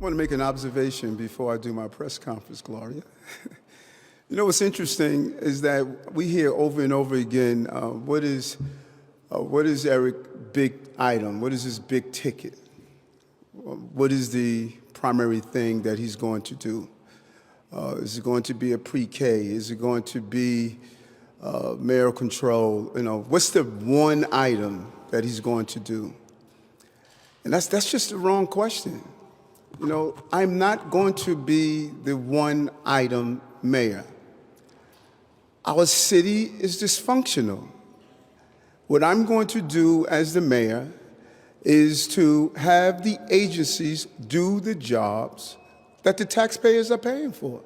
I want to make an observation before I do my press conference, Gloria. You know, what's interesting is that we hear over and over again, what is Eric big item? What is his big ticket? What is the primary thing that he's going to do? Is it going to be a pre-K? Is it going to be mayor control? You know, what's the one item that he's going to do? And that's just the wrong question. You know, I'm not going to be the one item mayor. Our city is dysfunctional. What I'm going to do as the mayor is to have the agencies do the jobs that the taxpayers are paying for.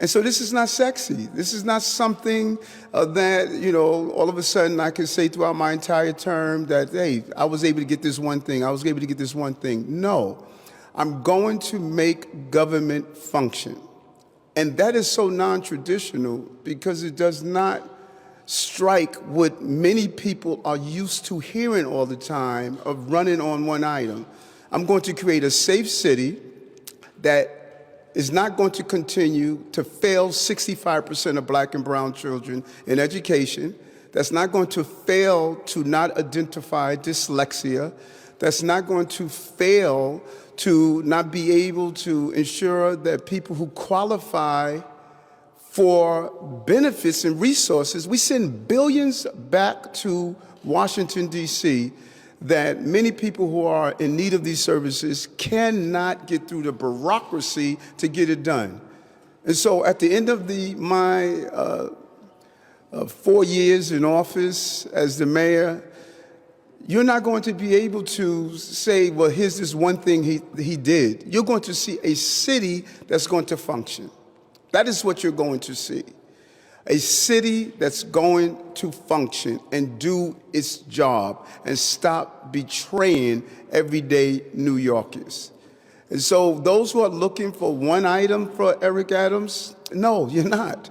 And so this is not sexy. This is not something that, you know, all of a sudden I can say throughout my entire term that, hey, I was able to get this one thing, I was able to get this one thing. No, I'm going to make government function. And that is so non-traditional because it does not strike what many people are used to hearing all the time of running on one item. I'm going to create a safe city that is not going to continue to fail 65% of black and brown children in education, that's not going to fail to not identify dyslexia, that's not going to fail to not be able to ensure that people who qualify for benefits and resources, we send billions back to Washington, D.C., that many people who are in need of these services cannot get through the bureaucracy to get it done. And so at the end of my 4 years in office as the mayor, you're not going to be able to say, well, here's this one thing he did. You're going to see a city that's going to function. That is what you're going to see. A city that's going to function and do its job and stop betraying everyday New Yorkers. And so those who are looking for one item for Eric Adams, no, you're not.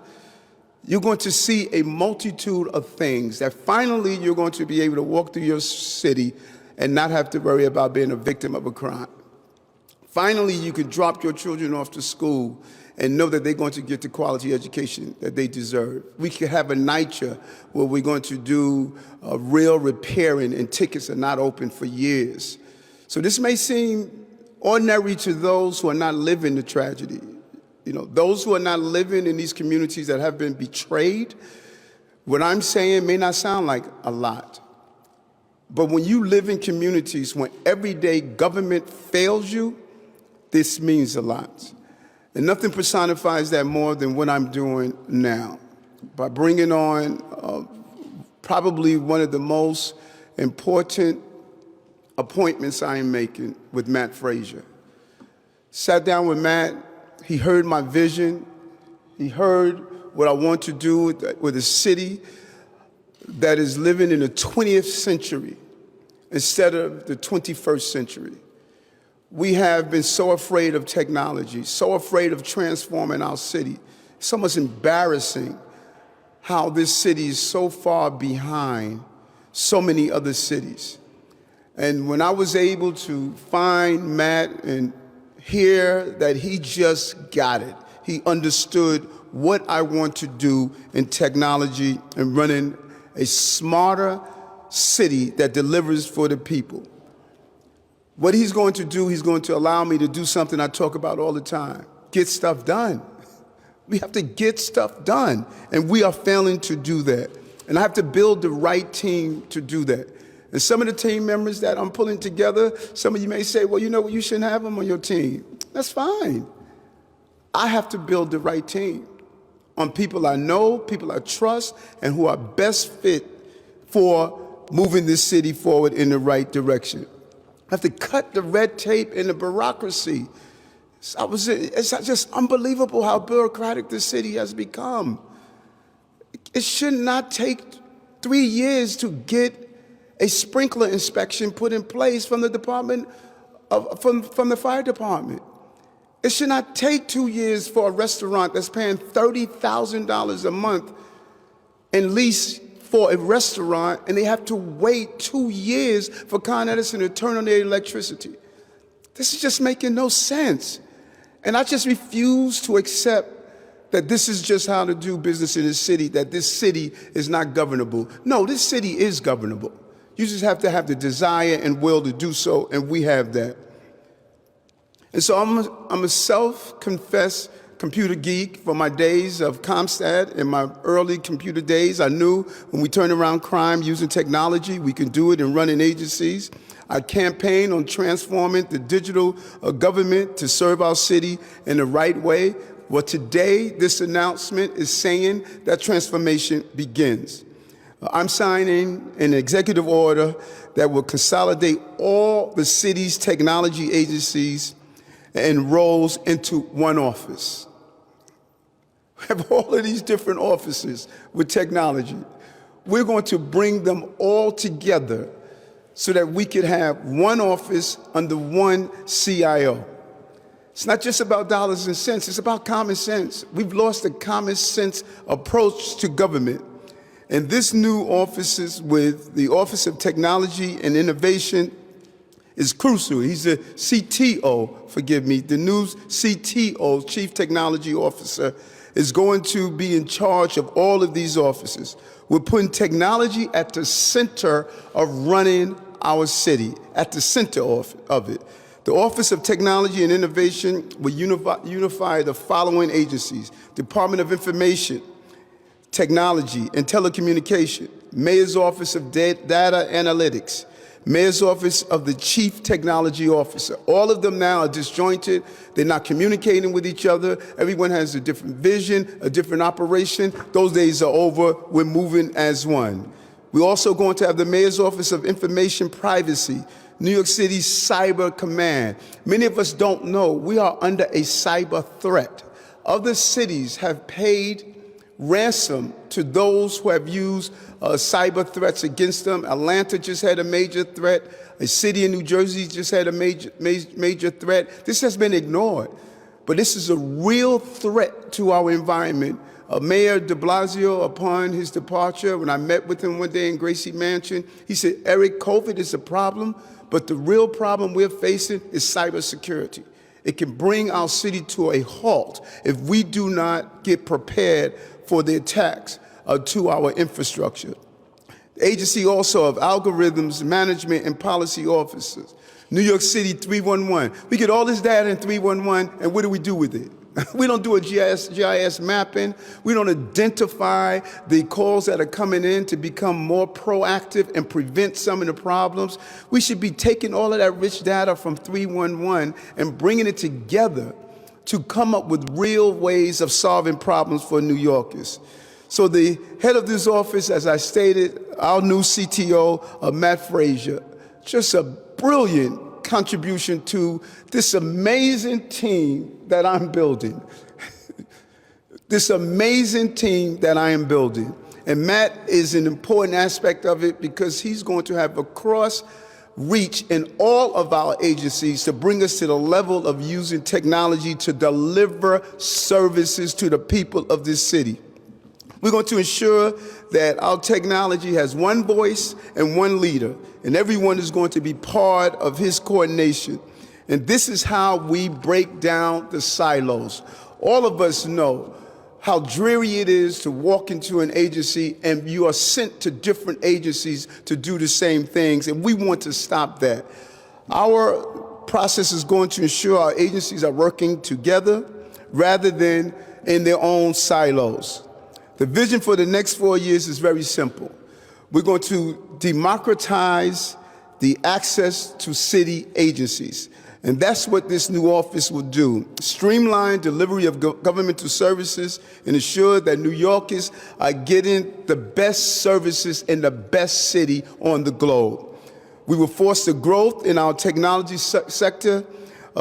You're going to see a multitude of things that finally you're going to be able to walk through your city and not have to worry about being a victim of a crime. Finally, you can drop your children off to school and know that they're going to get the quality education that they deserve. We could have a NYCHA where we're going to do real repairing and tickets are not open for years. So this may seem ordinary to those who are not living the tragedy. You know, those who are not living in these communities that have been betrayed, what I'm saying may not sound like a lot. But when you live in communities when everyday government fails you, this means a lot. And nothing personifies that more than what I'm doing now, by bringing on probably one of the most important appointments I am making with Matt Fraser. Sat down with Matt, he heard my vision, he heard what I want to do with a city that is living in the 20th century instead of the 21st century. We have been so afraid of technology, so afraid of transforming our city. It's almost embarrassing how this city is so far behind so many other cities. And when I was able to find Matt and hear that he just got it, he understood what I want to do in technology and running a smarter city that delivers for the people. What he's going to do, he's going to allow me to do something I talk about all the time, get stuff done. We have to get stuff done, and we are failing to do that. And I have to build the right team to do that. And some of the team members that I'm pulling together, some of you may say, well, you know what, you shouldn't have them on your team. That's fine. I have to build the right team on people I know, people I trust, and who are best fit for moving this city forward in the right direction. I have to cut the red tape and the bureaucracy. It's just unbelievable how bureaucratic this city has become. It should not take 3 years to get a sprinkler inspection put in place from the from the fire department. It should not take 2 years for a restaurant that's paying $30,000 a month in lease for a restaurant, and they have to wait 2 years for Con Edison to turn on their electricity. This is just making no sense. And I just refuse to accept that this is just how to do business in this city, that this city is not governable. No, this city is governable. You just have to have the desire and will to do so, and we have that. And so I'm a self-confessed computer geek. From my days of Comstat and my early computer days, I knew when we turn around crime using technology, we can do it in running agencies. I campaigned on transforming the digital government to serve our city in the right way. Well, today, this announcement is saying that transformation begins. I'm signing an executive order that will consolidate all the city's technology agencies and roles into one office. We have all of these different offices with technology. We're going to bring them all together so that we could have one office under one CIO. It's not just about dollars and cents, it's about common sense. We've lost the common sense approach to government. And this new offices with the Office of Technology and Innovation is crucial. He's the CTO, forgive me, the new CTO, Chief Technology Officer, is going to be in charge of all of these offices. We're putting technology at the center of running our city, at the center of it. The Office of Technology and Innovation will unify the following agencies: Department of Information, Technology and Telecommunication, Mayor's Office of Data Analytics, Mayor's Office of the Chief Technology Officer. All of them now are disjointed. They're not communicating with each other. Everyone has a different vision, a different operation. Those days are over. We're moving as one. We're also going to have the Mayor's Office of Information Privacy, New York City's Cyber Command. Many of us don't know we are under a cyber threat. Other cities have paid ransom to those who have used cyber threats against them. Atlanta just had a major threat. A city in New Jersey just had a major threat. This has been ignored, but this is a real threat to our environment. Mayor de Blasio, upon his departure, when I met with him one day in Gracie Mansion, he said, "Eric, COVID is a problem, but the real problem we're facing is cybersecurity. It can bring our city to a halt if we do not get prepared for the attacks to our infrastructure." The agency also of Algorithms Management and Policy Officers, New York City 311. We get all this data in 311, and what do we do with it? We don't do a GIS mapping. We don't identify the calls that are coming in to become more proactive and prevent some of the problems. We should be taking all of that rich data from 311 and bringing it together to come up with real ways of solving problems for New Yorkers. So the head of this office, as I stated, our new CTO, Matt Fraser, just a brilliant contribution to this amazing team that I'm building. This amazing team that I am building. And Matt is an important aspect of it because he's going to have a cross reach in all of our agencies to bring us to the level of using technology to deliver services to the people of this city. We're going to ensure that our technology has one voice and one leader, and everyone is going to be part of his coordination. And this is how we break down the silos. All of us know how dreary it is to walk into an agency and you are sent to different agencies to do the same things, and we want to stop that. Our process is going to ensure our agencies are working together rather than in their own silos. The vision for the next 4 years is very simple. We're going to democratize the access to city agencies. And that's what this new office will do. Streamline delivery of governmental services and ensure that New Yorkers are getting the best services in the best city on the globe. We will foster growth in our technology sector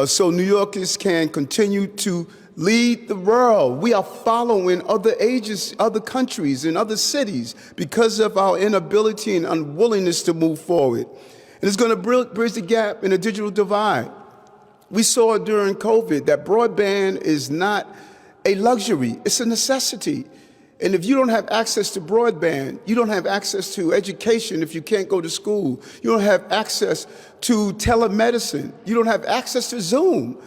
so New Yorkers can continue to lead the world. We are following other agencies, other countries, and other cities because of our inability and unwillingness to move forward. And it's going to bridge the gap in the digital divide. We saw during COVID that broadband is not a luxury, it's a necessity. And if you don't have access to broadband, you don't have access to education if you can't go to school. You don't have access to telemedicine. You don't have access to Zoom.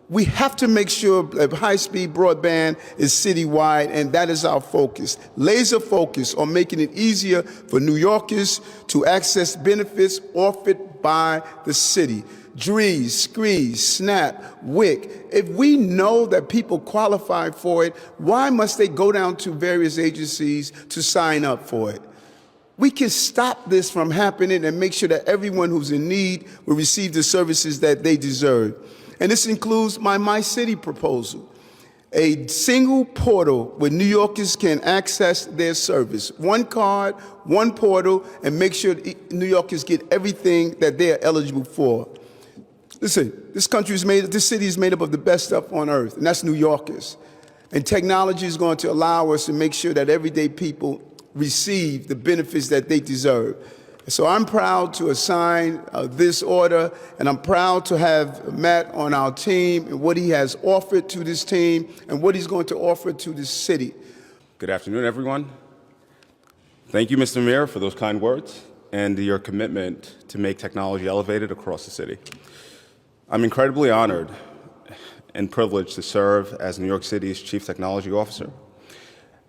We have to make sure that high-speed broadband is citywide, and that is our focus. Laser focus on making it easier for New Yorkers to access benefits offered by the city. DREES, SCREES, SNAP, WIC. If we know that people qualify for it, why must they go down to various agencies to sign up for it? We can stop this from happening and make sure that everyone who's in need will receive the services that they deserve. And this includes my City proposal, a single portal where New Yorkers can access their service. One card, one portal, and make sure New Yorkers get everything that they are eligible for. Listen, this city is made up of the best stuff on earth, and that's New Yorkers. And technology is going to allow us to make sure that everyday people receive the benefits that they deserve. So I'm proud to assign this order, and I'm proud to have Matt on our team and what he has offered to this team and what he's going to offer to this city. Good afternoon, everyone. Thank you, Mr. Mayor, for those kind words and your commitment to make technology elevated across the city. I'm incredibly honored and privileged to serve as New York City's Chief Technology Officer.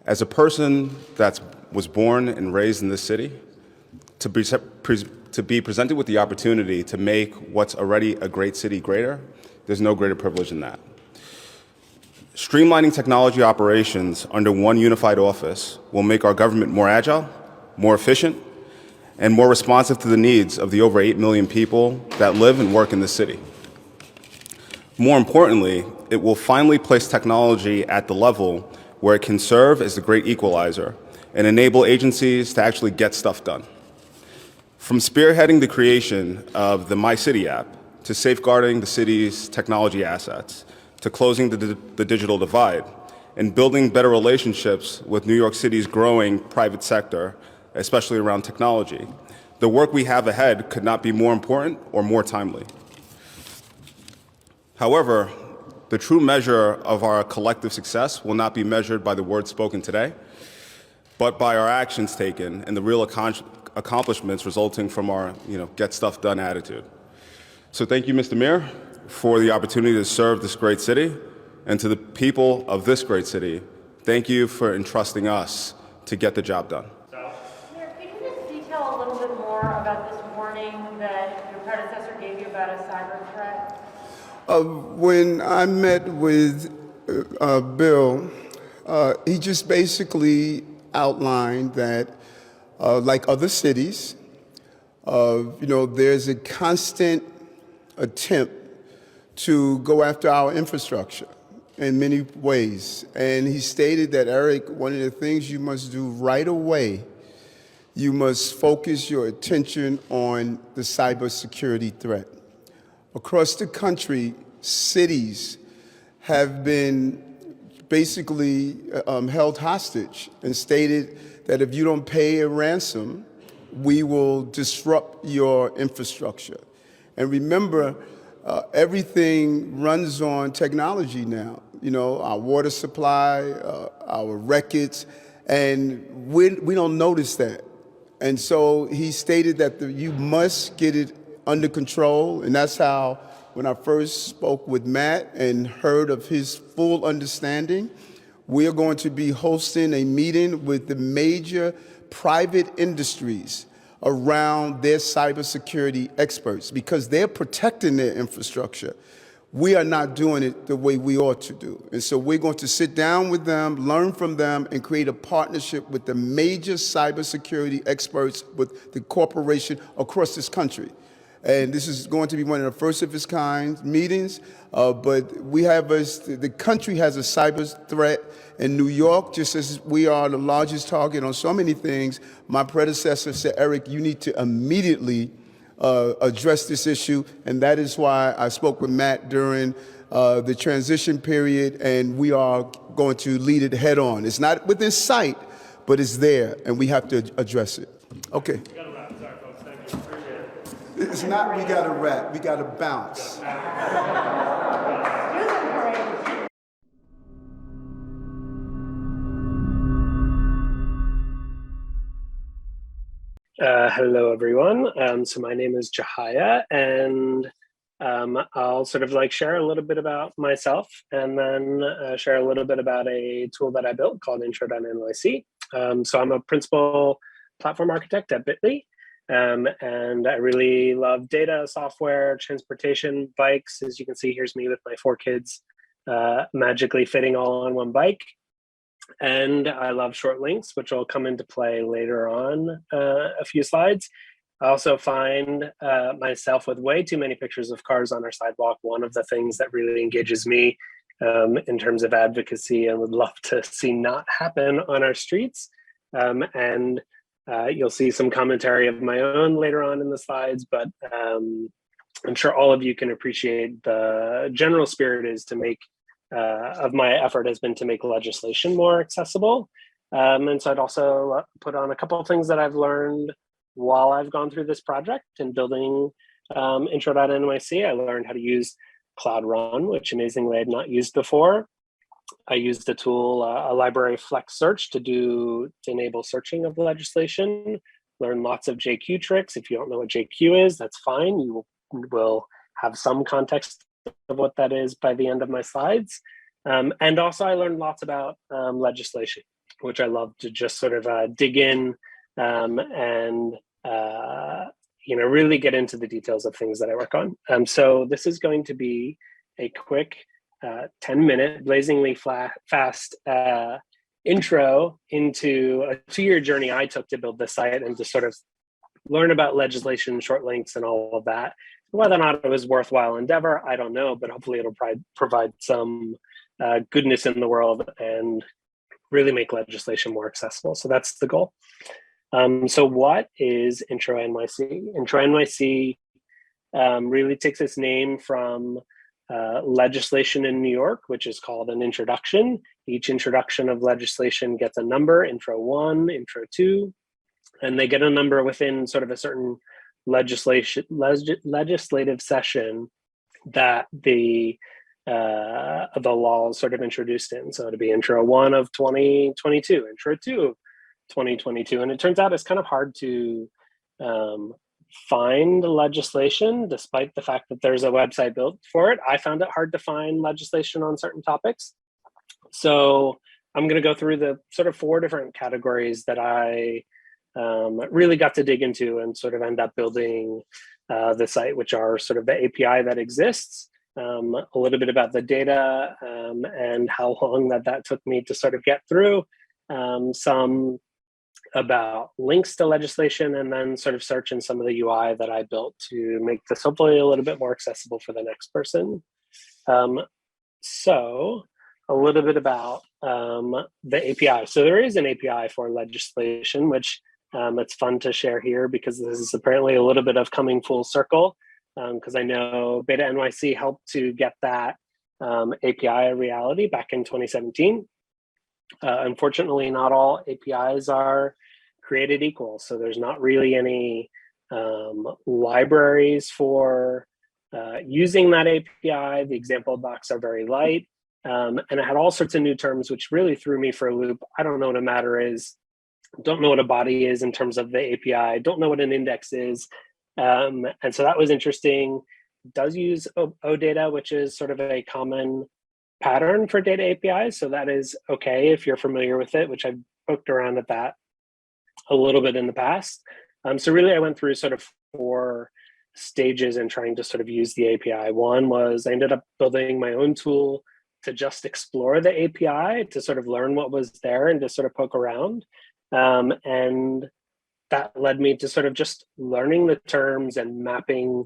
As a person that was born and raised in this city, to be presented with the opportunity to make what's already a great city greater, there's no greater privilege than that. Streamlining technology operations under one unified office will make our government more agile, more efficient, and more responsive to the needs of the over 8 million people that live and work in this city. More importantly, it will finally place technology at the level where it can serve as the great equalizer and enable agencies to actually get stuff done. From spearheading the creation of the My City app, to safeguarding the city's technology assets, to closing the digital divide, and building better relationships with New York City's growing private sector, especially around technology, the work we have ahead could not be more important or more timely. However, the true measure of our collective success will not be measured by the words spoken today, but by our actions taken and the real accomplishments resulting from our get stuff done attitude. So thank you, Mr. Mayor, for the opportunity to serve this great city, and to the people of this great city, thank you for entrusting us to get the job done. Mayor, can you just detail a little bit more about this warning that your predecessor gave you about a cyber threat? When I met with Bill, he just basically outlined that, like other cities, there's a constant attempt to go after our infrastructure in many ways. And he stated that, Eric, one of the things you must do right away, you must focus your attention on the cybersecurity threat. Across the country, cities have been basically held hostage and stated that if you don't pay a ransom, we will disrupt your infrastructure. And remember, everything runs on technology now. Our water supply, our records, and we don't notice that. And so he stated that you must get it under control, and that's how, when I first spoke with Matt and heard of his full understanding, we are going to be hosting a meeting with the major private industries around their cybersecurity experts, because they're protecting their infrastructure. We are not doing it the way we ought to do. And so we're going to sit down with them, learn from them, and create a partnership with the major cybersecurity experts with the corporation across this country. And this is going to be one of the first of its kind meetings, but the country has a cyber threat. In New York, just as we are the largest target on so many things, my predecessor said, Eric, you need to immediately address this issue, and that is why I spoke with Matt during the transition period, and we are going to lead it head on. It's not within sight, but it's there, and we have to address it. Okay. We got to wrap. Sorry, folks. Thank you. Appreciate it. It's not we got to rap, we got to bounce. Hello, everyone. So my name is Jahaya, and I'll sort of like share a little bit about myself and then share a little bit about a tool that I built called intro.nyc. So I'm a principal platform architect at Bitly, and I really love data, software, transportation, bikes. As you can see, here's me with my 4 kids magically fitting all on one bike. And I love short links, which will come into play later on a few slides. I also find myself with way too many pictures of cars on our sidewalk. One of the things that really engages me in terms of advocacy and would love to see not happen on our streets. And you'll see some commentary of my own later on in the slides, but I'm sure all of you can appreciate the general spirit is to make of my effort has been to make legislation more accessible. And so I'd also put on a couple of things that I've learned while I've gone through this project and building intro.nyc. I learned how to use Cloud Run, which amazingly I'd not used before. I used a tool, a library Flex Search to enable searching of legislation. Learn lots of JQ tricks. If you don't know what JQ is, that's fine. You will have some context of what that is by the end of my slides. And also I learned lots about legislation, which I love to just sort of dig in and really get into the details of things that I work on. So this is going to be a quick 10-minute blazingly fast intro into a 2-year journey I took to build this site and to sort of learn about legislation, short links, and all of that. Whether or not it was worthwhile endeavor, I don't know, but hopefully it'll provide some goodness in the world and really make legislation more accessible. So that's the goal. So what is intro.nyc? Intro.nyc really takes its name from legislation in New York, which is called an introduction. Each introduction of legislation gets a number, intro 1, intro 2, and they get a number within sort of a certain legislative session that the law is sort of introduced in. So it'd be intro 1 of 2022, intro 2 of 2022. And it turns out it's kind of hard to find legislation, despite the fact that there's a website built for it. I found it hard to find legislation on certain topics. So I'm going to go through the sort of 4 different categories that I really got to dig into and sort of end up building the site, which are sort of the API that exists, a little bit about the data and how long that took me to sort of get through, some about links to legislation, and then sort of search in some of the UI that I built to make this hopefully a little bit more accessible for the next person. So a little bit about the API. So there is an API for legislation, which it's fun to share here because this is apparently a little bit of coming full circle, because I know BetaNYC helped to get that API a reality back in 2017. Unfortunately, not all APIs are created equal. So there's not really any libraries for using that API. The example docs are very light. And it had all sorts of new terms, which really threw me for a loop. I don't know what a matter is. Don't know what a body is in terms of the API. Don't know what an index is. And so that was interesting. It does use OData, which is sort of a common pattern for data APIs. So that is okay if you're familiar with it, which I've poked around at that a little bit in the past. So really I went through sort of 4 stages in trying to sort of use the API. One was I ended up building my own tool to just explore the API, to sort of learn what was there and to sort of poke around. And that led me to sort of just learning the terms and mapping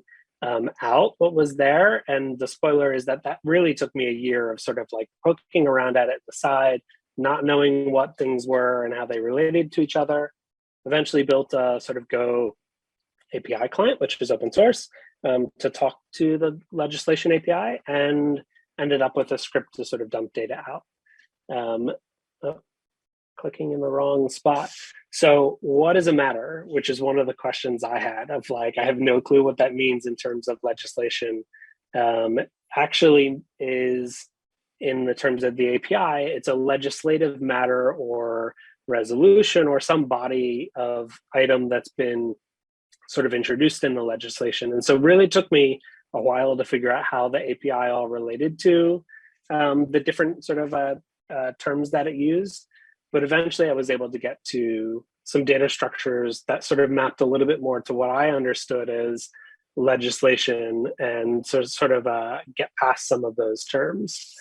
out what was there. And the spoiler is that really took me a year of sort of like poking around at it the side, not knowing what things were and how they related to each other. Eventually built a sort of Go API client, which is open source, to talk to the legislation API, and ended up with a script to sort of dump data out. Clicking in the wrong spot. So what does it matter? Which is one of the questions I had of like, I have no clue what that means in terms of legislation. Actually is in the terms of the API, it's a legislative matter or resolution or some body of item that's been sort of introduced in the legislation. And so it really took me a while to figure out how the API all related to the different sort of terms that it used. But eventually I was able to get to some data structures that sort of mapped a little bit more to what I understood as legislation, and sort of get past some of those terms.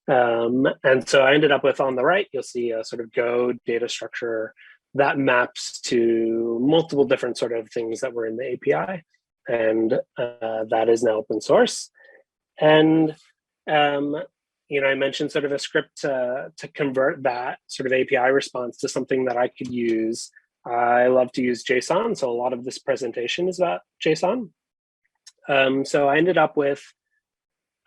And so I ended up with, on the right, you'll see a sort of Go data structure that maps to multiple different sort of things that were in the API. And that is now open source. And I mentioned sort of a script to convert that sort of API response to something that I could use. I love to use JSON, so a lot of this presentation is about JSON. So I ended up with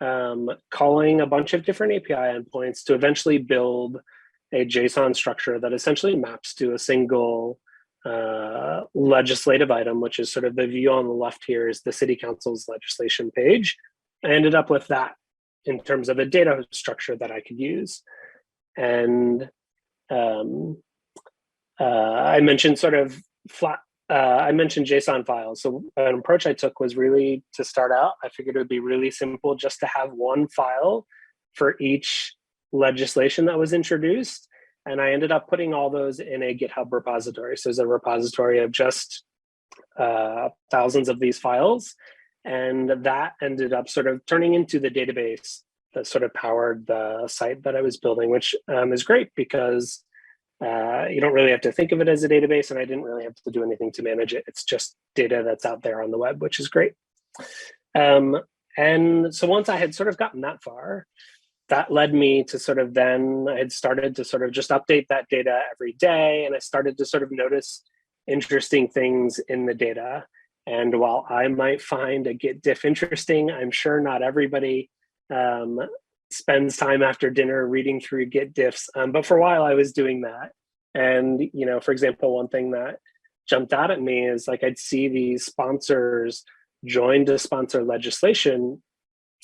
calling a bunch of different API endpoints to eventually build a JSON structure that essentially maps to a single legislative item, which is sort of the view on the left here is the City Council's legislation page. I ended up with that in terms of a data structure that I could use. And I mentioned sort of I mentioned JSON files. So an approach I took was really, to start out, I figured it would be really simple just to have one file for each legislation that was introduced. And I ended up putting all those in a GitHub repository. So there's a repository of just thousands of these files. And that ended up sort of turning into the database that sort of powered the site that I was building, which is great because you don't really have to think of it as a database, and I didn't really have to do anything to manage it. It's just data that's out there on the web, which is great. And so once I had sort of gotten that far, that led me to sort of then I had started to sort of just update that data every day, and I started to sort of notice interesting things in the data. And while I might find a Git diff interesting, I'm sure not everybody spends time after dinner reading through Git diffs. But for a while I was doing that. And, for example, one thing that jumped out at me is like I'd see these sponsors join to sponsor legislation.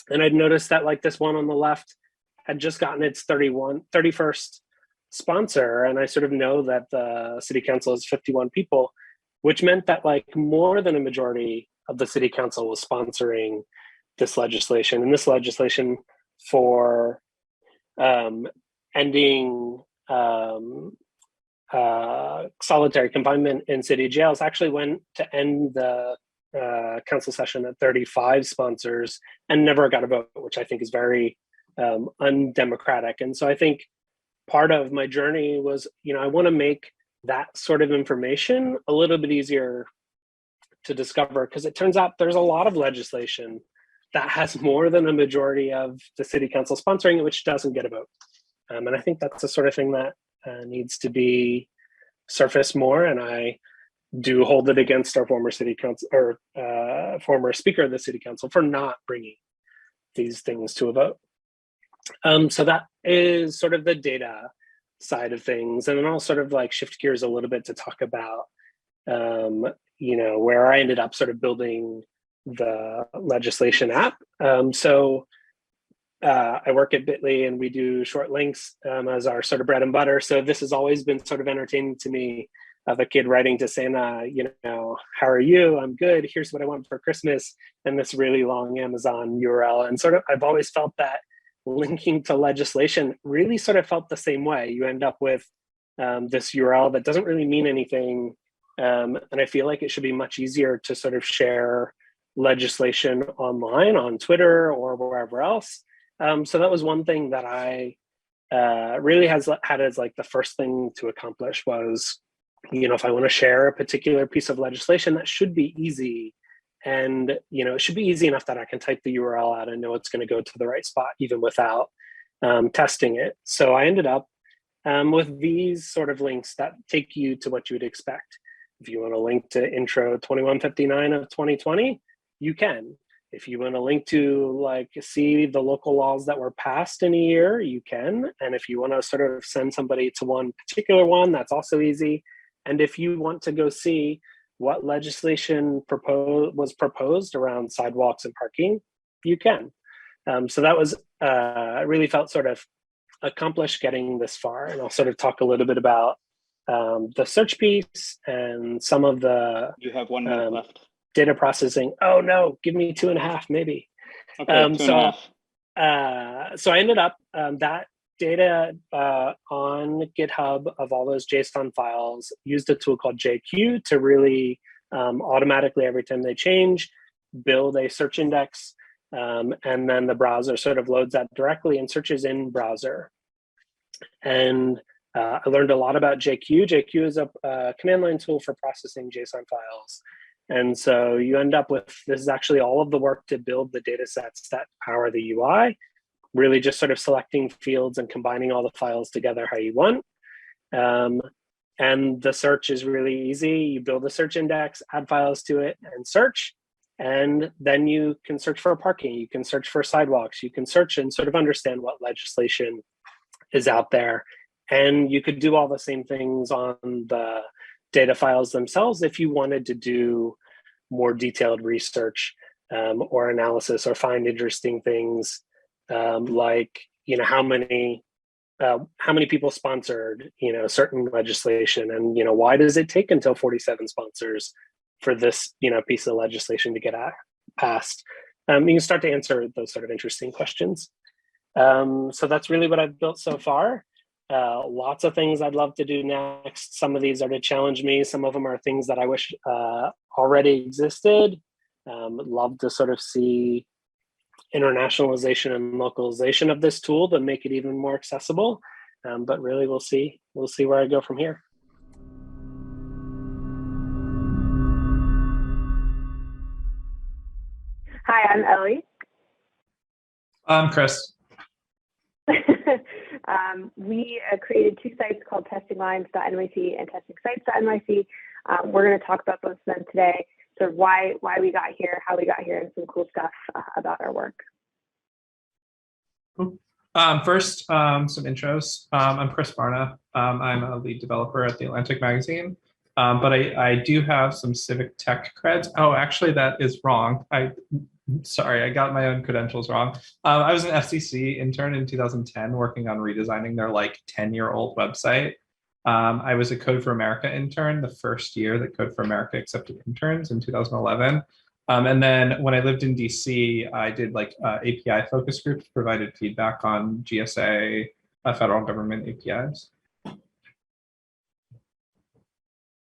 And I'd noticed that like this one on the left had just gotten its 31st sponsor. And I sort of know that the city council is 51 people, which meant that like more than a majority of the city council was sponsoring this legislation. And this legislation for ending solitary confinement in city jails actually went to end the council session at 35 sponsors and never got a vote, which I think is very undemocratic. And so I think part of my journey was, I want to make that sort of information a little bit easier to discover, because it turns out there's a lot of legislation that has more than a majority of the city council sponsoring it, which doesn't get a vote. And I think that's the sort of thing that needs to be surfaced more. And I do hold it against our former city council or former speaker of the city council for not bringing these things to a vote. So that is sort of the data side of things. And then I'll sort of like shift gears a little bit to talk about, where I ended up sort of building the legislation app. So I work at Bitly and we do short links as our sort of bread and butter. So this has always been sort of entertaining to me, of a kid writing to Santa, how are you? I'm good. Here's what I want for Christmas. And this really long Amazon URL. And sort of, I've always felt that linking to legislation really sort of felt the same way. You end up with this URL that doesn't really mean anything. And I feel like it should be much easier to sort of share legislation online on Twitter or wherever else. So that was one thing that I really had as like the first thing to accomplish was, if I want to share a particular piece of legislation, that should be easy. And, it should be easy enough that I can type the URL out and know it's going to go to the right spot, even without testing it. So I ended up with these sort of links that take you to what you would expect. If you want to link to intro 2159 of 2020, you can. If you want to link to see the local laws that were passed in a year, you can. And if you want to sort of send somebody to one particular one, that's also easy. And if you want to go see what legislation was proposed around sidewalks and parking, you can. So that was, really felt sort of accomplished getting this far. And I'll sort of talk a little bit about the search piece and some of the You have 1 minute left. data processing. Oh no, give me 2.5 maybe. Okay, 2.5. So I ended up that data on GitHub of all those JSON files used a tool called JQ to really automatically, every time they change, build a search index. And then the browser sort of loads that directly and searches in browser. And I learned a lot about JQ. JQ is a command line tool for processing JSON files. And so you end up with, this is actually all of the work to build the data sets that power the UI, really just sort of selecting fields and combining all the files together how you want. And the search is really easy. You build a search index, add files to it, and search. And then you can search for parking. You can search for sidewalks. You can search and sort of understand what legislation is out there. And you could do all the same things on the data files themselves if you wanted to do more detailed research or analysis, or find interesting things like, how many people sponsored, certain legislation, and why does it take until 47 sponsors for this piece of legislation to get passed? You can start to answer those sort of interesting questions. So that's really what I've built so far. Lots of things I'd love to do next. Some of these are to challenge me. Some of them are things that I wish already existed. Love to sort of see internationalization and localization of this tool to make it even more accessible. But really, we'll see where I go from here. Hi, I'm Ellie. I'm Chris. We created 2 sites called testinglines.nyc and testingsites.nyc. We're going to talk about both of them today, sort of why we got here, how we got here, and some cool stuff about our work. Cool. First, some intros. I'm Chris Barna. I'm a lead developer at The Atlantic magazine, but I do have some civictech creds. Oh, actually, that is wrong. Sorry, I got my own credentials wrong. I was an FCC intern in 2010 working on redesigning their 10-year-old website. I was a Code for America intern the first year that Code for America accepted interns in 2011. And then when I lived in DC, I did API focus groups, provided feedback on GSA, federal government APIs.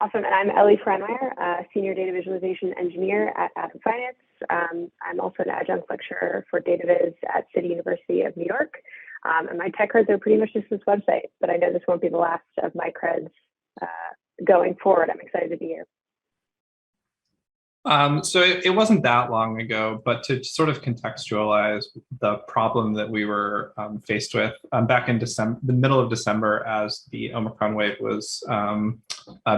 Awesome, and I'm Ellie Franmeyer, Senior Data Visualization Engineer at Atom Finance. I'm also an adjunct lecturer for data viz at City University of New York. And my tech creds are pretty much just this website, but I know this won't be the last of my creds going forward. I'm excited to be here. So it wasn't that long ago, but to sort of contextualize the problem that we were faced with back in December, the middle of December, as the Omicron wave was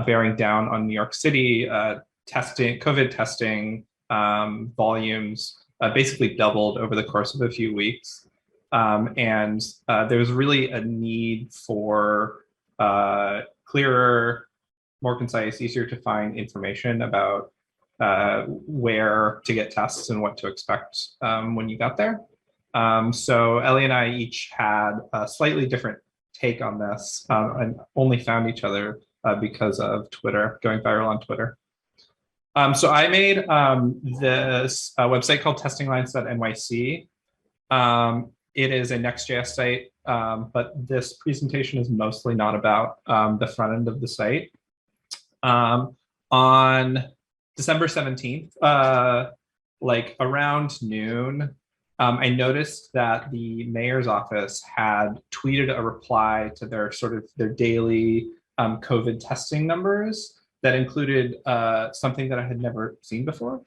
bearing down on New York City, COVID testing volumes basically doubled over the course of a few weeks. And there was really a need for clearer, more concise, easier to find information about where to get tests and what to expect when you got there. So Ellie and I each had a slightly different take on this and only found each other because of Twitter, going viral on Twitter. So I made this website called testinglines.nyc. It is a Next.js site, but this presentation is mostly not about the front end of the site. On December 17th, around noon, I noticed that the mayor's office had tweeted a reply to their daily COVID testing numbers that included something that I had never seen before,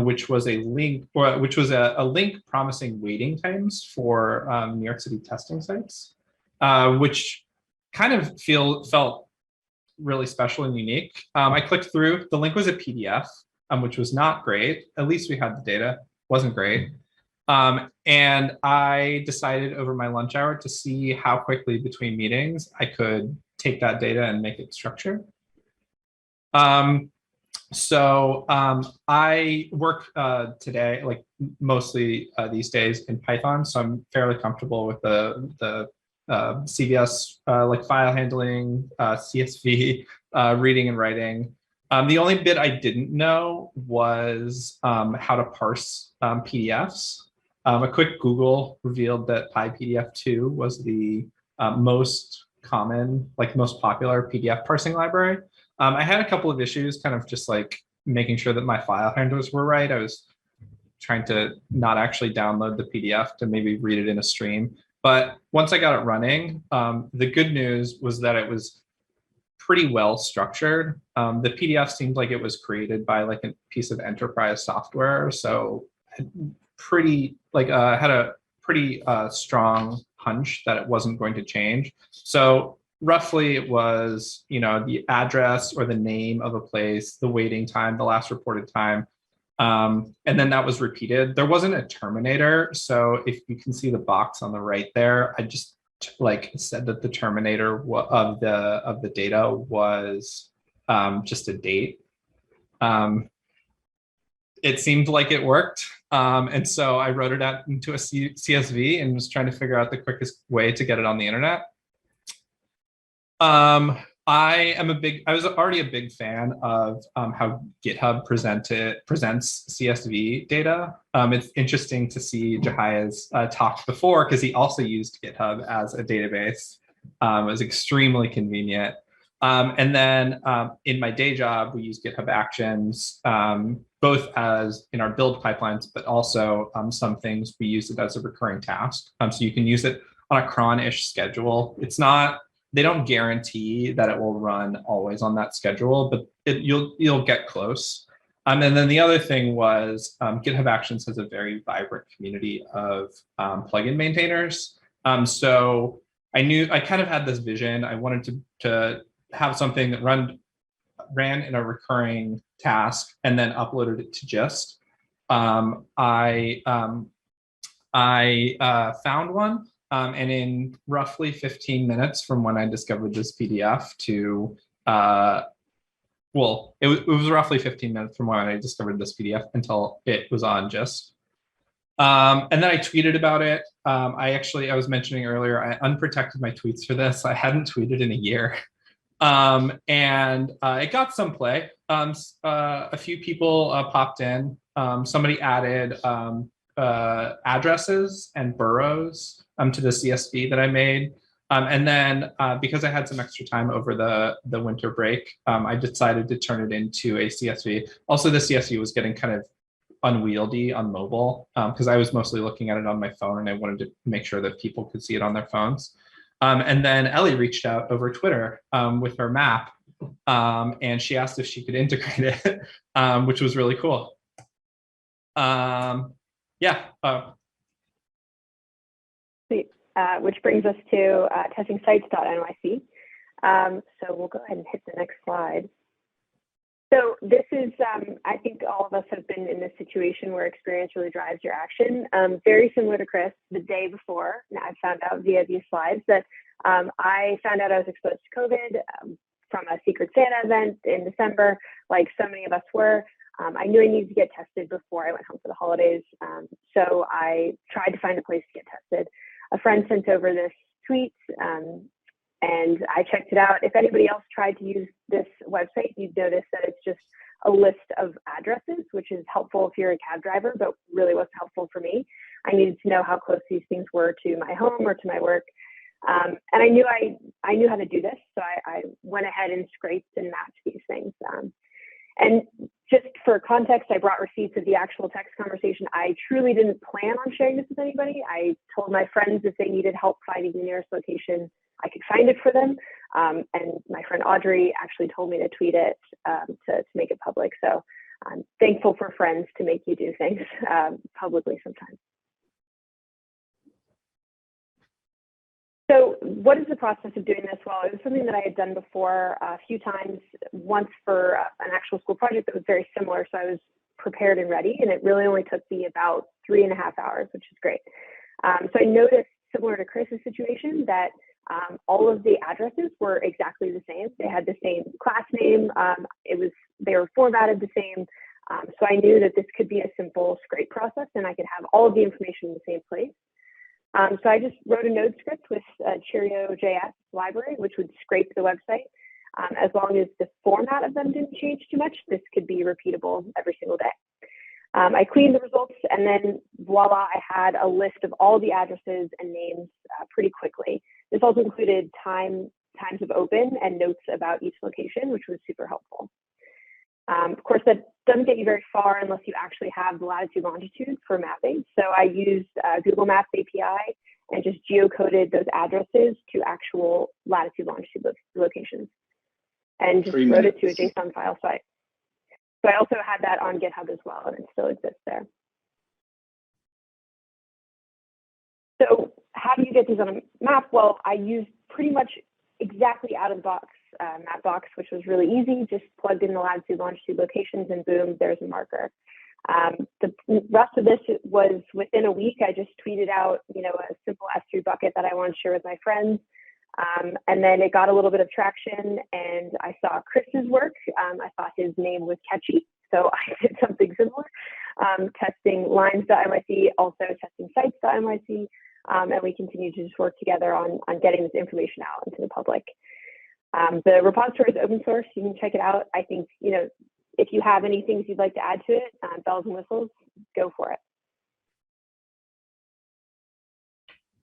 which was a link, a link promising waiting times for New York City testing sites, which kind of felt really special and unique. I clicked through. The link was a PDF, which was not great. At least we had the data. Wasn't great. And I decided over my lunch hour to see how quickly between meetings I could take that data and make it structured. So I work today, mostly these days, in Python, so I'm fairly comfortable with the CVS, like file handling, CSV, reading and writing. The only bit I didn't know was how to parse PDFs. A quick Google revealed that PyPDF2 was the most common, like most popular PDF parsing library. I had a couple of issues kind of just like making sure that my file handlers were right. I was trying to not actually download the PDF to maybe read it in a stream. But once I got it running, the good news was that it was pretty well structured. The PDF seemed like it was created by like a piece of enterprise software. So pretty like had a pretty strong hunch that it wasn't going to change. So roughly it was, you know, the address or the name of a place, the waiting time, the last reported time. And then that was repeated. There wasn't a terminator. So if you can see the box on the right there, I just like said that the terminator of the data was just a date. It seemed like it worked. And so I wrote it out into a CSV and was trying to figure out the quickest way to get it on the internet. I was already a big fan of how GitHub presents CSV data. It's interesting to see Jahaya's talked before because he also used GitHub as a database. It was extremely convenient. And then in my day job, we use GitHub Actions, both as in our build pipelines, but also some things we use it as a recurring task. So you can use it on a cron-ish schedule. It's not, they don't guarantee that it will run always on that schedule, but you'll get close. And then the other thing was GitHub Actions has a very vibrant community of plugin maintainers. So I kind of had this vision. I wanted to have something that ran in a recurring task and then uploaded it to Gist. I found one. And in roughly 15 minutes from when I discovered this PDF to, well, it was roughly 15 minutes from when I discovered this PDF until it was on Gist. And then I tweeted about it. I was mentioning earlier, I unprotected my tweets for this. I hadn't tweeted in a year. And it got some play. A few people popped in. Somebody added addresses and boroughs to the CSV that I made. And then because I had some extra time over the winter break, I decided to turn it into a CSV. Also, the CSV was getting kind of unwieldy on mobile because I was mostly looking at it on my phone and I wanted to make sure that people could see it on their phones. And then Ellie reached out over Twitter with her map and she asked if she could integrate it, which was really cool. Yeah. Which brings us to testinglines.nyc. So we'll go ahead and hit the next slide. So this is, I think all of us have been in this situation where experience really drives your action. Very similar to Chris, the day before, I found out via these slides that I found out I was exposed to COVID from a Secret Santa event in December, like so many of us were. I knew I needed to get tested before I went home for the holidays. So I tried to find a place to get tested. A friend sent over this tweet and I checked it out. If anybody else tried to use this website, you'd notice that it's just a list of addresses, which is helpful if you're a cab driver, but really wasn't helpful for me. I needed to know how close these things were to my home or to my work. And I knew how to do this. So I went ahead and scraped and mapped these things. And just for context, I brought receipts of the actual text conversation. I truly didn't plan on sharing this with anybody. I told my friends if they needed help finding the nearest location, I could find it for them. And my friend Audrey actually told me to tweet it to make it public. So I'm thankful for friends to make you do things publicly sometimes. So what is the process of doing this? Well, it was something that I had done before a few times, once for an actual school project that was very similar. So I was prepared and ready, and it really only took me about 3.5 hours, which is great. So I noticed, similar to Chris's situation, that all of the addresses were exactly the same. They had the same class name. They were formatted the same. So I knew that this could be a simple scrape process, and I could have all of the information in the same place. So I just wrote a node script with Cheerio.js library, which would scrape the website. As long as the format of them didn't change too much, this could be repeatable every single day. I cleaned the results, and then voila, I had a list of all the addresses and names pretty quickly. This also included times of open and notes about each location, which was super helpful. Of course, that doesn't get you very far unless you actually have the latitude longitude for mapping. So I used Google Maps API and just geocoded those addresses to actual latitude longitude locations, and just wrote it to a JSON file. So I also had that on GitHub as well, and it still exists there. So how do you get these on a map? Well, I used pretty much exactly out of the box Mapbox, which was really easy. Just plugged in the latitude, longitude locations, and boom, there's a marker. The rest of this was within a week. I just tweeted out, a simple S3 bucket that I wanted to share with my friends. And then it got a little bit of traction, and I saw Chris's work. I thought his name was catchy, so I did something similar. Testinglines.nyc, also testingsites.nyc, and we continue to just work together on getting this information out into the public. The repository is open source. You can check it out. I think, if you have any things you'd like to add to it, bells and whistles, go for it.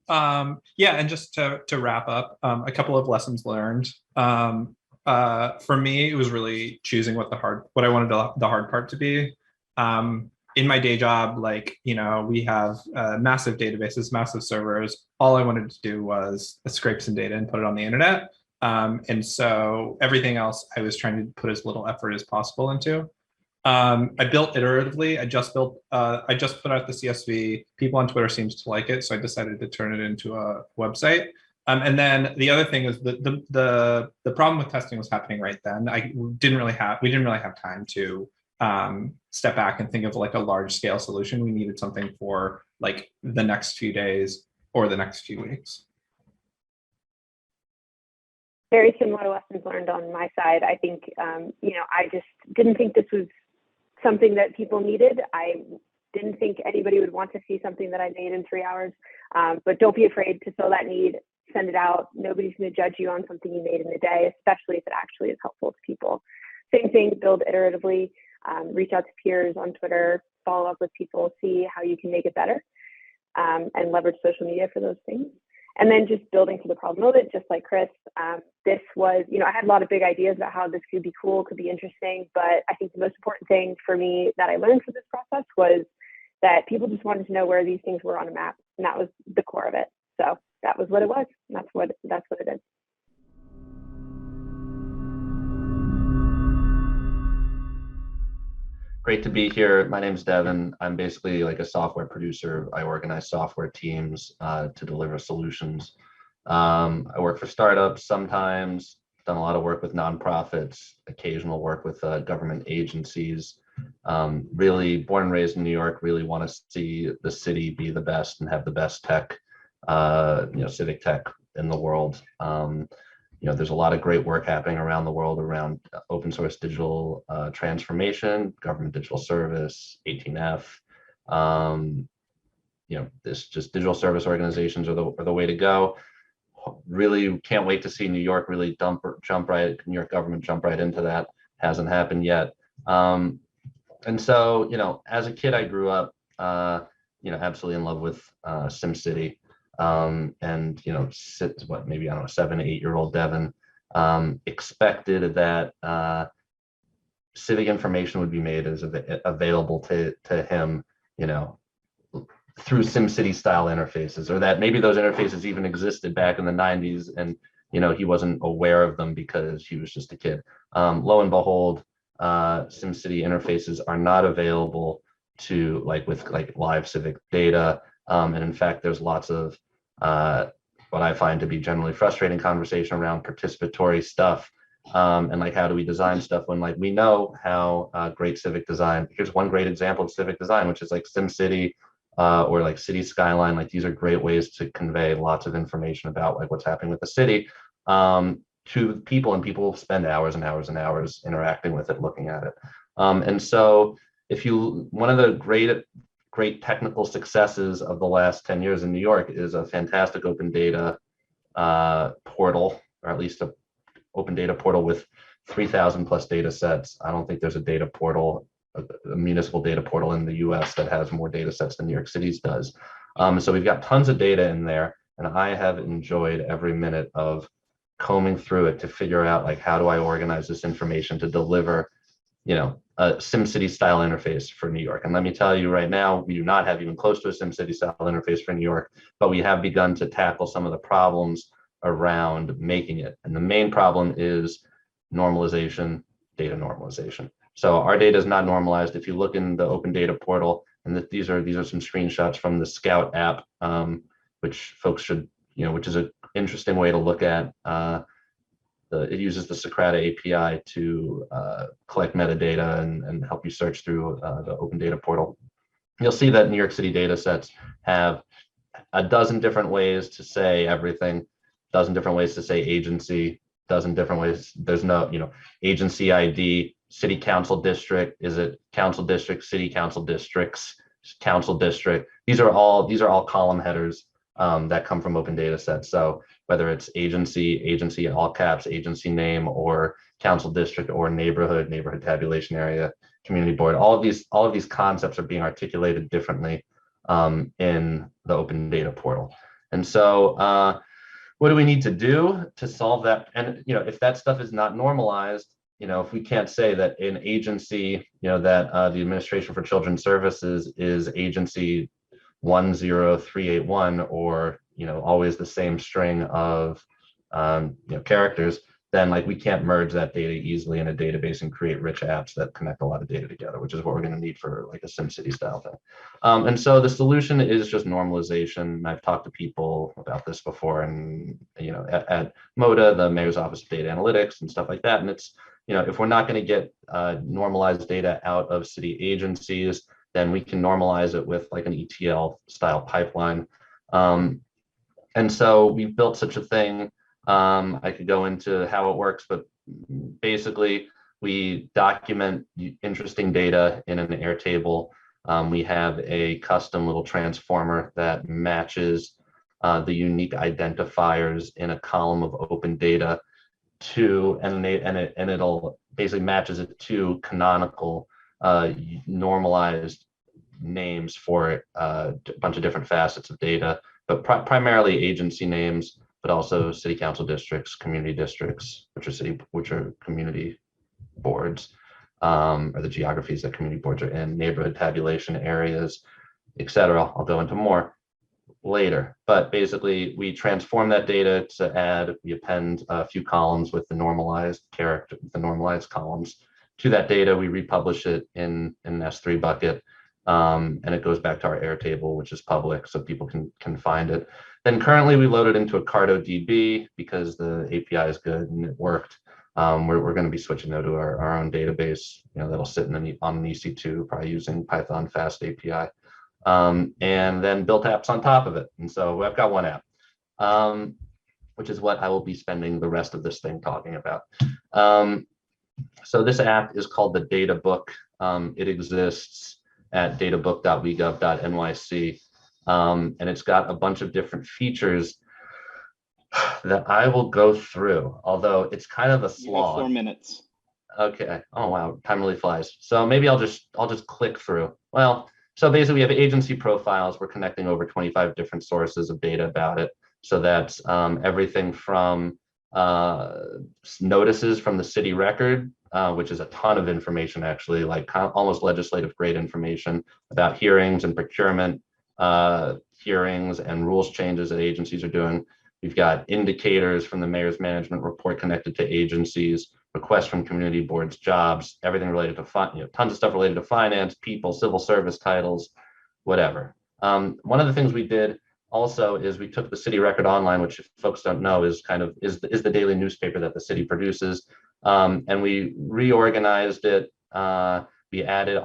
Yeah, and just to wrap up, a couple of lessons learned. For me, it was really choosing what I wanted the hard part to be. In my day job, we have massive databases, massive servers. All I wanted to do was scrape some data and put it on the internet. And so everything else I was trying to put as little effort as possible into. I built iteratively. I just put out the CSV. People on Twitter seemed to like it, so I decided to turn it into a website. And then the other thing is the problem with testing was happening right then. We didn't really have time to step back and think of a large scale solution. We needed something for the next few days or the next few weeks. Very similar lessons learned on my side. I think, I just didn't think this was something that people needed. I didn't think anybody would want to see something that I made in 3 hours, but don't be afraid to fill that need, send it out. Nobody's going to judge you on something you made in a day, especially if it actually is helpful to people. Same thing, build iteratively, reach out to peers on Twitter, follow up with people, see how you can make it better, and leverage social media for those things. And then just building to the problem of it, just like Chris. This was, I had a lot of big ideas about how this could be cool, could be interesting, but I think the most important thing for me that I learned from this process was that people just wanted to know where these things were on a map, and that was the core of it. So that was what it was, and that's what it is. Great to be here. My name's Devin. I'm basically like a software producer. I organize software teams to deliver solutions. I work for startups sometimes, done a lot of work with nonprofits, occasional work with government agencies. Really born and raised in New York, really want to see the city be the best and have the best tech, civic tech in the world. There's a lot of great work happening around the world around open source digital transformation, government digital service, 18F. This just digital service organizations are the way to go. Really can't wait to see New York really New York government jump right into that. Hasn't happened yet. And so, as a kid, I grew up, absolutely in love with SimCity. And maybe, I don't know, 7 to 8 year old Devin expected that civic information would be made as available to him, through SimCity style interfaces, or that maybe those interfaces even existed back in the 90s and he wasn't aware of them because he was just a kid. Lo and behold, SimCity interfaces are not available to with live civic data. And in fact, there's lots of what I find to be generally frustrating conversation around participatory stuff, and how do we design stuff when we know how great civic design. Here's one great example of civic design, which is SimCity or City Skyline. These are great ways to convey lots of information about what's happening with the city to people, and people spend hours and hours and hours interacting with it, looking at it. And so one of the great great technical successes of the last 10 years in New York is a fantastic open data portal, or at least a open data portal with 3,000 plus data sets. I don't think there's a data portal, a municipal data portal in the US that has more data sets than New York City's does. So we've got tons of data in there, and I have enjoyed every minute of combing through it to figure out, like, how do I organize this information to deliver, you know, a SimCity style interface for New York. And let me tell you right now, we do not have even close to a SimCity style interface for New York, but we have begun to tackle some of the problems around making it. And the main problem is normalization, data normalization. So our data is not normalized. If you look in the open data portal, and these are some screenshots from the Scout app, which folks should, you know, which is an interesting way to look at. It uses the Socrata API to collect metadata and help you search through the open data portal. You'll see that New York City data sets have a dozen different ways to say everything, dozen different ways to say agency, dozen different ways. There's no, you know, agency ID, city council district, is it council district, city council districts, council district. These are all column headers that come from open data sets. So whether it's agency all caps, agency name, or council district, or neighborhood tabulation area, community board, all of these concepts are being articulated differently in the open data portal. And so what do we need to do to solve that? And, you know, if that stuff is not normalized, you know, if we can't say that an agency, you know, that the Administration for Children's Services is agency 10381, or, you know, always the same string of you know, characters, then, like, we can't merge that data easily in a database and create rich apps that connect a lot of data together, which is what we're going to need for, like, a SimCity style thing. And so the solution is just normalization. I've talked to people about this before, and, you know, at MODA, the Mayor's Office of Data Analytics and stuff like that. And it's, you know, if we're not going to get normalized data out of city agencies, then we can normalize it with, like, an ETL style pipeline. And so we've built such a thing. I could go into how it works, but basically we document interesting data in an Airtable. We have a custom little transformer that matches the unique identifiers in a column of open data to, and it'll basically matches it to canonical normalized names for a bunch of different facets of data, but primarily agency names, but also city council districts, community districts, which are community boards, or the geographies that community boards are in, neighborhood tabulation areas, etc. I'll go into more later, but basically we transform that data to add, we append a few columns with the normalized character, the normalized columns to that data. We republish it in an S3 bucket, and it goes back to our Airtable, which is public, so people can find it. Then currently we load it into a CartoDB because the API is good and it worked. We're going to be switching though to our own database, you know, that'll sit on an EC2, probably using Python Fast API, and then built apps on top of it. And so I've got one app, which is what I will be spending the rest of this thing talking about. So this app is called the Data Book. It exists at databook.wegov.nyc. And it's got a bunch of different features that I will go through, although it's kind of a slog. 4 minutes. Okay. Oh wow, time really flies. So maybe I'll just click through. Well, so basically we have agency profiles. We're connecting over 25 different sources of data about it. So that's everything from notices from the city record, which is a ton of information, actually, like almost legislative grade information about hearings and procurement hearings and rules changes that agencies are doing. We've got indicators from the mayor's management report connected to agencies, requests from community boards, jobs, everything related to tons of stuff related to finance, people, civil service titles, whatever. One of the things we did also is we took the City Record Online, which, if folks don't know, is the daily newspaper that the city produces, and we reorganized it. We added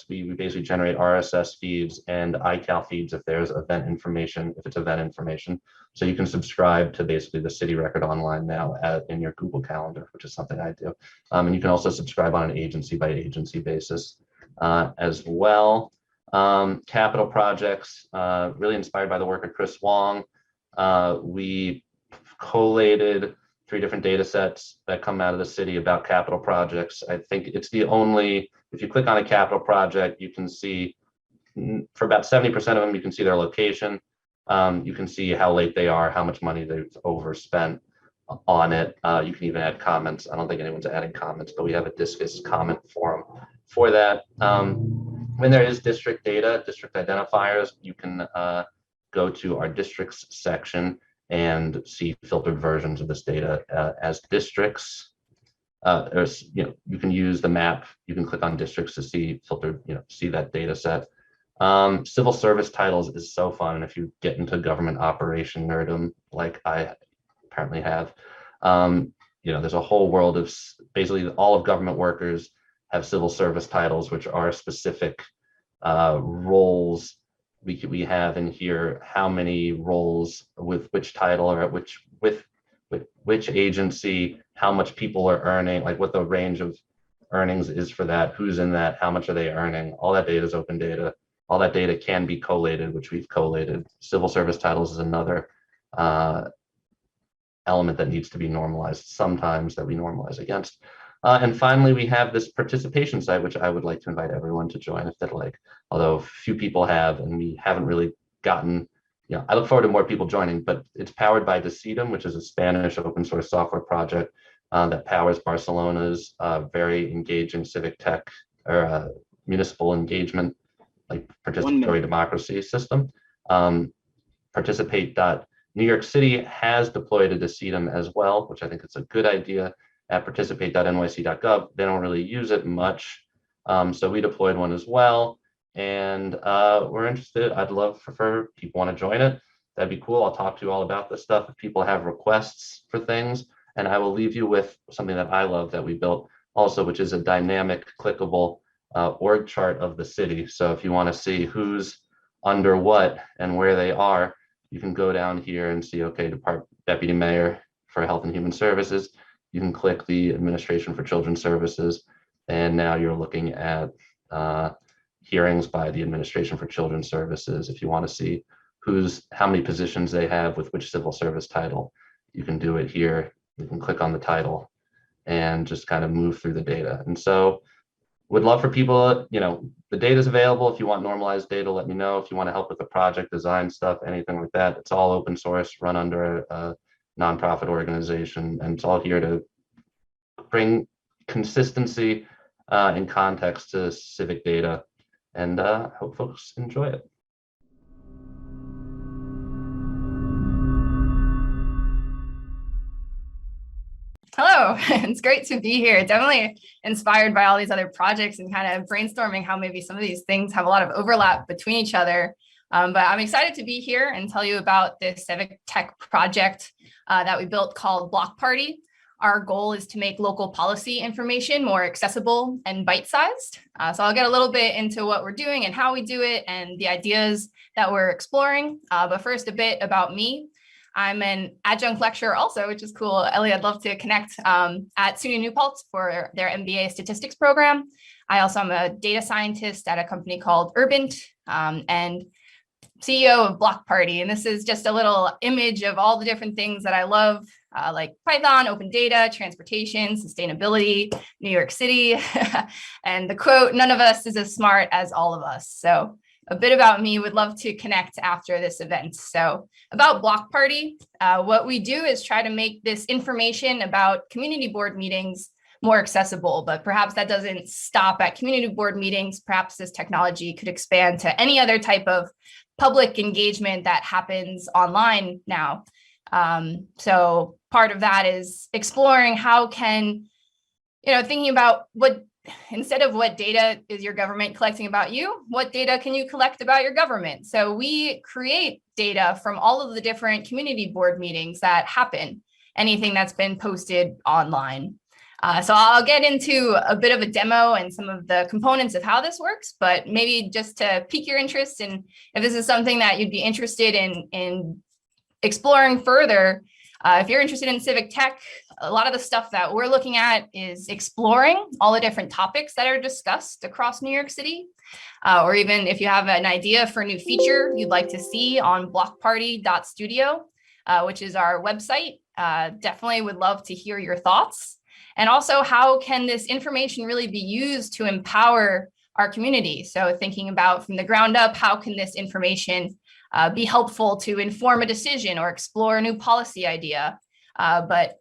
we basically generate RSS feeds and iCal feeds if there's event information, if it's event information. So you can subscribe to basically the City Record Online now in your Google Calendar, which is something I do. And you can also subscribe on an agency by agency basis as well. Capital projects, really inspired by the work of Chris Wong. We collated 3 different data sets that come out of the city about capital projects. I think it's the only, if you click on a capital project, you can see for about 70% of them, you can see their location. You can see how late they are, how much money they've overspent on it. You can even add comments. I don't think anyone's adding comments, but we have a Discus comment forum for that. When there is district data, district identifiers, you can go to our districts section and see filtered versions of this data as districts. You can use the map. You can click on districts to see filtered, see that data set. Civil service titles is so fun. And if you get into government operation nerdom, like I apparently have, there's a whole world of basically all of government workers have civil service titles, which are specific roles. We have in here how many roles with which title or with which agency, how much people are earning, like what the range of earnings is for that, who's in that, how much are they earning. All that data is open data. All that data can be collated, which we've collated. Civil service titles is another element that needs to be normalized sometimes, that we normalize against. And finally, we have this participation site, which I would like to invite everyone to join if they'd like, although few people have, and we haven't really gotten, I look forward to more people joining, but it's powered by Decidim, which is a Spanish open source software project that powers Barcelona's very engaging civic tech or municipal engagement, like participatory democracy system. Participate.New York City has deployed a Decidim as well, which I think it's a good idea. At participate.nyc.gov, they don't really use it much. So we deployed one as well. And we're interested. I'd love for people want to join it. That'd be cool. I'll talk to you all about this stuff if people have requests for things. And I will leave you with something that I love that we built also, which is a dynamic clickable org chart of the city. So if you want to see who's under what and where they are, you can go down here and see, okay, Deputy Mayor for Health and Human Services. You can click the Administration for Children's Services, and now you're looking at hearings by the Administration for Children's Services. If you want to see how many positions they have with which civil service title, you can do it here. You can click on the title and just kind of move through the data. And so would love for people, the data is available. If you want normalized data, let me know. If you want to help with the project design stuff, anything like that, it's all open source, run under a nonprofit organization, and it's all here to bring consistency and context to civic data, and hope folks enjoy it. Hello, it's great to be here. Definitely inspired by all these other projects and kind of brainstorming how maybe some of these things have a lot of overlap between each other. But I'm excited to be here and tell you about this civic tech project that we built called Block Party. Our goal is to make local policy information more accessible and bite-sized. So I'll get a little bit into what we're doing and how we do it and the ideas that we're exploring. But first, a bit about me. I'm an adjunct lecturer also, which is cool. Ellie, I'd love to connect at SUNY New Paltz for their MBA statistics program. I also am a data scientist at a company called Urbint and CEO of Block Party. And this is just a little image of all the different things that I love, like Python, open data, transportation, sustainability, New York City, and the quote, "None of us is as smart as all of us." So a bit about me, would love to connect after this event. So about Block Party, what we do is try to make this information about community board meetings more accessible, but perhaps that doesn't stop at community board meetings. Perhaps this technology could expand to any other type of public engagement that happens online now. So part of that is exploring how can, thinking about instead of what data is your government collecting about you, what data can you collect about your government? So we create data from all of the different community board meetings that happen, anything that's been posted online. So I'll get into a bit of a demo and some of the components of how this works, but maybe just to pique your interest, and if this is something that you'd be interested in exploring further, if you're interested in civic tech, a lot of the stuff that we're looking at is exploring all the different topics that are discussed across New York City. Or even if you have an idea for a new feature you'd like to see on blockparty.studio, which is our website, definitely would love to hear your thoughts. And also, how can this information really be used to empower our community? So thinking about from the ground up, how can this information be helpful to inform a decision or explore a new policy idea? But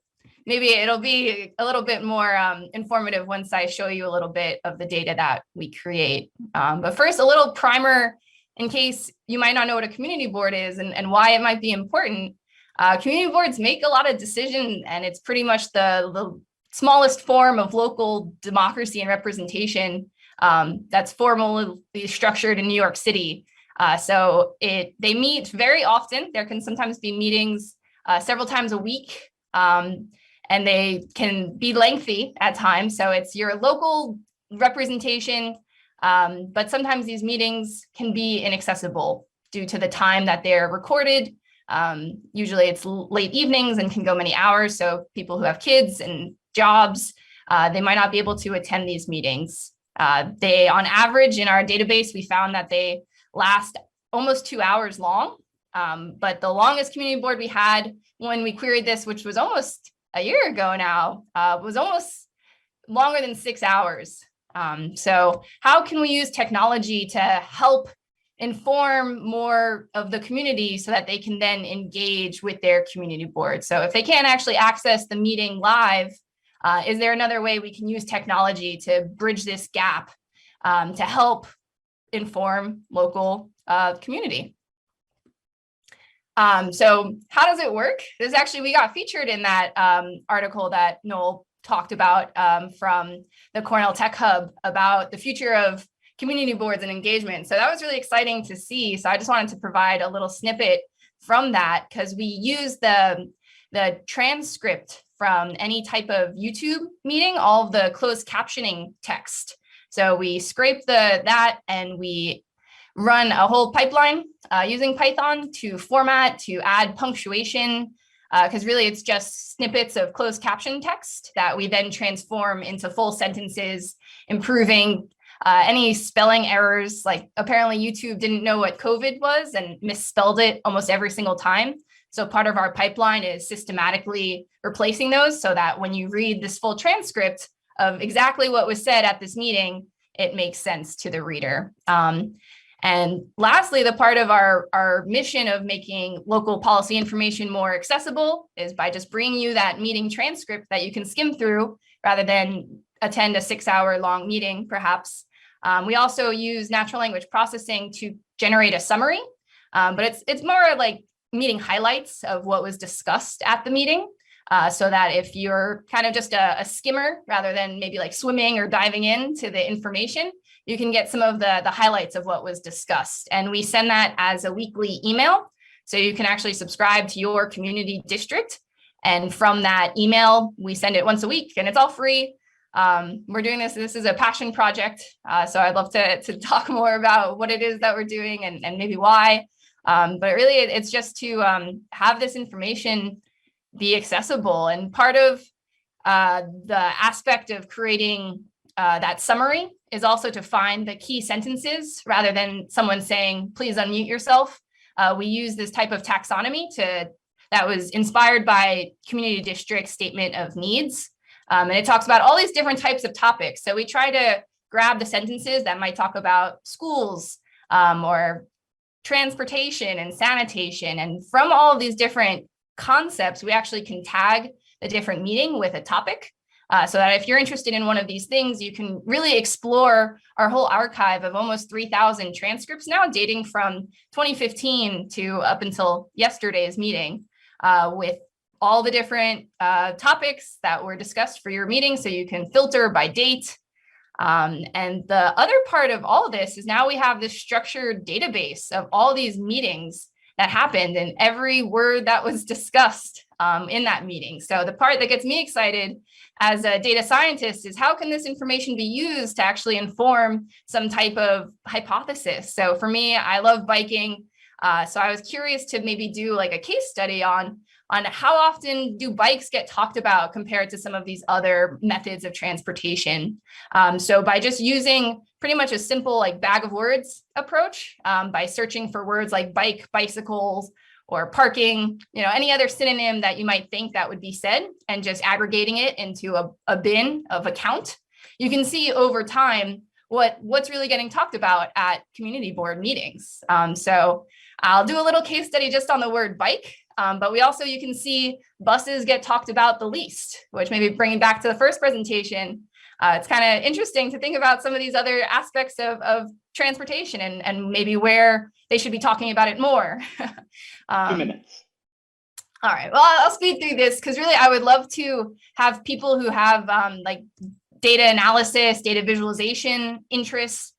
maybe it'll be a little bit more informative once I show you a little bit of the data that we create. But first, a little primer in case you might not know what a community board is and why it might be important. Community boards make a lot of decisions, and it's pretty much the smallest form of local democracy and representation that's formally structured in New York City. So they meet very often. There can sometimes be meetings several times a week, and they can be lengthy at times. So it's your local representation, but sometimes these meetings can be inaccessible due to the time that they're recorded. Usually it's late evenings and can go many hours. So people who have kids and jobs, they might not be able to attend these meetings. They, on average, in our database, we found that they last almost 2 hours long. But the longest community board we had when we queried this, which was almost a year ago now, was almost longer than 6 hours. So how can we use technology to help inform more of the community so that they can then engage with their community board? So if they can't actually access the meeting live, is there another way we can use technology to bridge this gap to help inform local community? So how does it work? This actually, we got featured in that article that Noel talked about from the Cornell Tech Hub about the future of community boards and engagement. So that was really exciting to see. So I just wanted to provide a little snippet from that, because we use the transcript from any type of YouTube meeting, all of the closed captioning text. So we scrape that and we run a whole pipeline using Python to format, to add punctuation, because really it's just snippets of closed caption text that we then transform into full sentences, improving any spelling errors. Like apparently YouTube didn't know what COVID was and misspelled it almost every single time. So part of our pipeline is systematically replacing those so that when you read this full transcript of exactly what was said at this meeting, it makes sense to the reader. And lastly, the part of our mission of making local policy information more accessible is by just bringing you that meeting transcript that you can skim through rather than attend a 6-hour long meeting, perhaps. We also use natural language processing to generate a summary, but it's more like meeting highlights of what was discussed at the meeting, so that if you're kind of just a skimmer rather than maybe like swimming or diving into the information, you can get some of the highlights of what was discussed. And we send that as a weekly email. So you can actually subscribe to your community district. And from that email, we send it once a week and it's all free. We're doing this is a passion project. So I'd love to talk more about what it is that we're doing and maybe why. But really, it's just to have this information be accessible. And part of the aspect of creating that summary is also to find the key sentences rather than someone saying, please unmute yourself. We use this type of taxonomy that was inspired by Community District Statement of Needs. And it talks about all these different types of topics. So we try to grab the sentences that might talk about schools or transportation and sanitation. And from all of these different concepts, we actually can tag the different meeting with a topic. So that if you're interested in one of these things, you can really explore our whole archive of almost 3,000 transcripts now, dating from 2015 to up until yesterday's meeting, with all the different topics that were discussed for your meeting. So you can filter by date. And the other part of all of this is now we have this structured database of all these meetings that happened and every word that was discussed in that meeting. So the part that gets me excited as a data scientist is how can this information be used to actually inform some type of hypothesis? So for me, I love biking. So I was curious to maybe do like a case study on on how often do bikes get talked about compared to some of these other methods of transportation. So by just using pretty much a simple like bag of words approach, by searching for words like bike, bicycles, or parking, any other synonym that you might think that would be said, and just aggregating it into a bin of a count, you can see over time what's really getting talked about at community board meetings. So I'll do a little case study just on the word bike, but you can see buses get talked about the least, which maybe bringing back to the first presentation, it's kind of interesting to think about some of these other aspects of transportation and maybe where they should be talking about it more. 2 minutes. All right, well, I'll speed through this because really I would love to have people who have like data analysis, data visualization interests,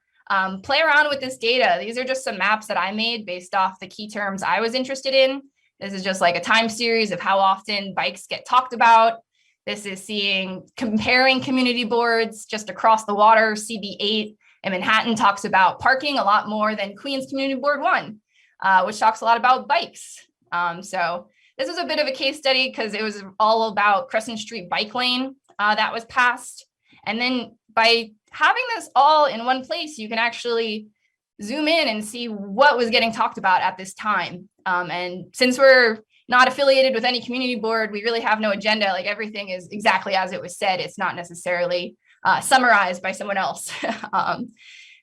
play around with this data. These are just some maps that I made based off the key terms I was interested in. This is just like a time series of how often bikes get talked about. This is comparing community boards just across the water. CB8 in Manhattan talks about parking a lot more than Queens Community Board 1, which talks a lot about bikes. So this was a bit of a case study because it was all about Crescent Street bike lane that was passed. And then by having this all in one place, you can actually zoom in and see what was getting talked about at this time. And since we're not affiliated with any community board, we really have no agenda. Like everything is exactly as it was said. It's not necessarily summarized by someone else.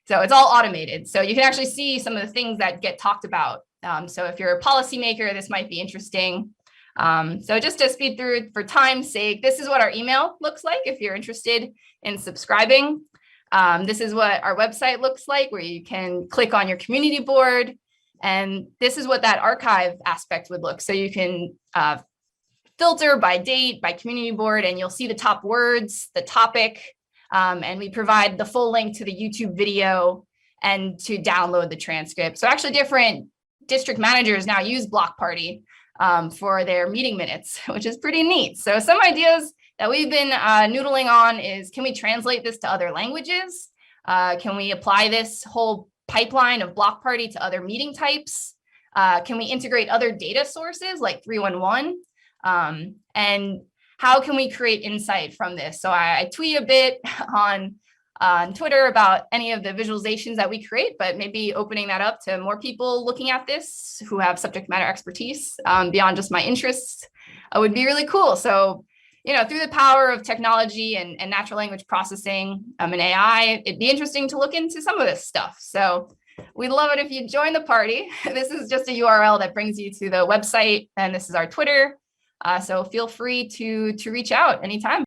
So it's all automated. So you can actually see some of the things that get talked about. So if you're a policymaker, this might be interesting. So just to speed through it for time's sake, this is what our email looks like if you're interested in subscribing. This is what our website looks like, where you can click on your community board. And this is what that archive aspect would look. So you can filter by date, by community board, and you'll see the top words, the topic, and we provide the full link to the YouTube video and to download the transcript. So actually different district managers now use Block Party for their meeting minutes, which is pretty neat. So some ideas that we've been noodling on is, can we translate this to other languages? Can we apply this whole pipeline of Block Party to other meeting types? Can we integrate other data sources like 311? And how can we create insight from this? So I tweet a bit on Twitter about any of the visualizations that we create, but maybe opening that up to more people looking at this who have subject matter expertise beyond just my interests would be really cool. So, through the power of technology and natural language processing and AI, it'd be interesting to look into some of this stuff. So we'd love it if you join the party. This is just a URL that brings you to the website, and this is our Twitter. So feel free to reach out anytime.